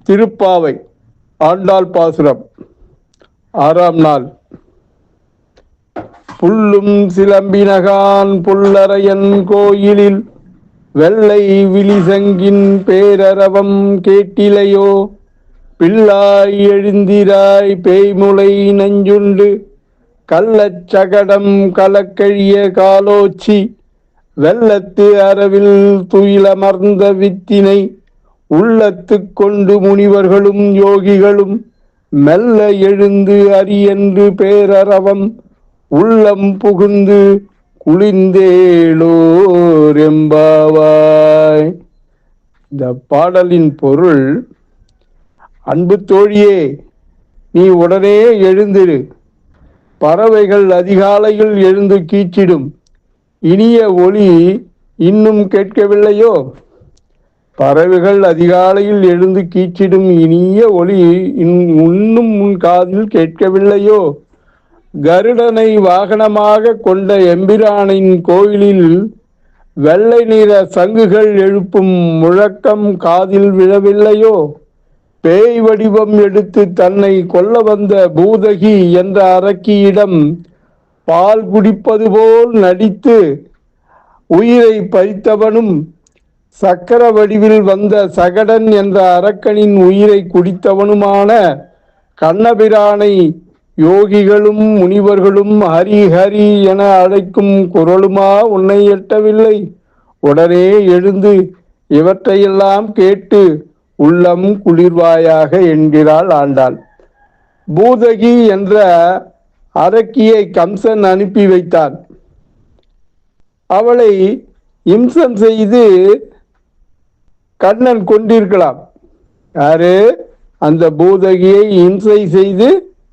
திருப்பாவை ஆண்டாள் பாசுரம். ஆறாம் நாள். புல்லும் சிலம்பினகான் புல்லரையன் கோயிலில் வெள்ளை விழிசங்கின் பேரரவம் கேட்டிலையோ. பிள்ளாய் எழுந்திராய் பேய்முளை நஞ்சுண்டு கள்ளச் சகடம் கலக்கழிய காலோச்சி வெள்ளத்து அரவில் துயிலமர்ந்த வித்தினை உள்ளத்து கொண்டு முனிவர்களும் யோகிகளும் மெல்ல எழுந்து அரியன்று பேரரவம் உள்ளம் புகுந்து குளிந்தேளோர் எம்பாவாய். இந்த பாடலின் பொருள், அன்பு தோழியே, நீ உடனே எழுந்திரு. பறவைகள் அதிகாலையில் எழுந்து கீச்சிடும் இனிய ஒலி இன்னும் கேட்கவில்லையோ? பறவைகள் அதிகாலையில் எழுந்து கீச்சிடும் இனிய ஒலி இன்னும் உன் காதில் கேட்கவில்லையோ? கருடனை வாகனமாக கொண்ட எம்பிரானின் கோயிலில் வெள்ளை நிற சங்குகள் எழுப்பும் முழக்கம் காதில் விழவில்லையோ? பேய் வடிவம் எடுத்து தன்னை கொல்ல வந்த பூதகி என்ற அரக்கியிடம் பால் குடிப்பது போல் நடித்து உயிரை பறித்தவனும், சக்கர வடிவில் வந்த சகடன் என்ற அரக்கனின் உயிரை குடித்தவனுமான கண்ணபிரானை யோகிகளும் முனிவர்களும் ஹரி ஹரி என அழைக்கும் குரலுமா உன்னை எட்டவில்லை? உடனே எழுந்து இவற்றையெல்லாம் கேட்டு உள்ளம் குளிர்வாயாக என்கிறாள் ஆண்டாள். பூதகி என்ற அரக்கியை கம்சன் அனுப்பி வைத்தான். அவளை இம்சம் செய்து கண்ணன் கொண்டிருக்கலாம். யாரு? அந்த பூதகியை இம்சை செய்து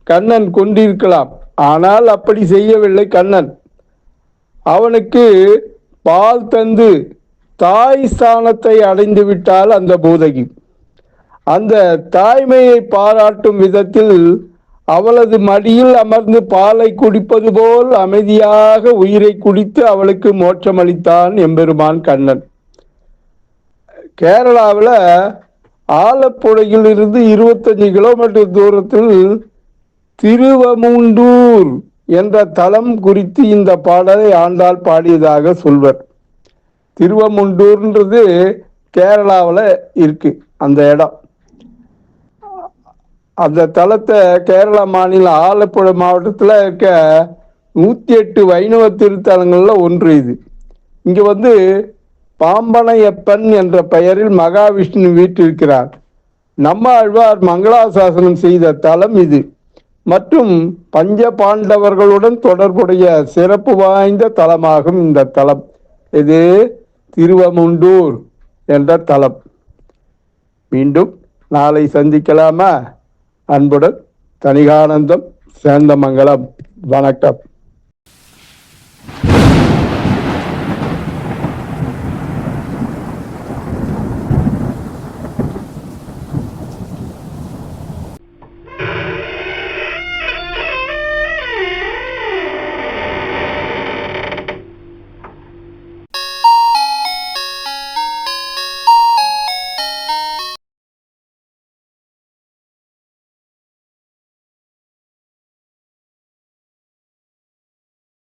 கண்ணன் கொண்டிருக்கலாம். ஆனால் அப்படி செய்யவில்லை கண்ணன். அவனுக்கு பால் தந்து தாய் ஸ்தானத்தை அடைந்து விட்டாள் அந்த பூதகி. அந்த தாய்மையை பாராட்டும் விதத்தில் அவளது மடியில் அமர்ந்து பாலை குடிப்பது போல் அமைதியாக உயிரை குடித்து அவளுக்கு மோட்சமளித்தான் எம்பெருமான் கண்ணன். கேரளாவில் ஆலப்புழையில் இருந்து 25 கிலோமீட்டர் தூரத்தில் திருவமுண்டூர் என்ற தலம் குறித்து இந்த பாடலை ஆண்டாள் பாடியதாக சொல்வர். திருவமுண்டூர்ன்றது கேரளாவில் இருக்கு. அந்த இடம், அந்த தலத்தை கேரளா மாநில ஆலப்புழை மாவட்டத்தில் இருக்க 108 வைணவ திருத்தலங்கள்ல ஒன்று இது. இங்கே பாம்பனையப்பன் என்ற பெயரில் மகாவிஷ்ணு வீற்றிருக்கிறார். நம்மாழ்வார் மங்களாசாசனம் செய்த தலம் இது மற்றும் பஞ்ச பாண்டவர்களுடன் தொடர்புடைய சிறப்பு வாய்ந்த தலமாகும் இந்த தலம். இது திருவமுண்டூர் என்ற தலம். மீண்டும் நாளை சந்திக்கலாமா? அன்புடன் தணிகானந்தம், சேந்தமங்கலம். வணக்கம்.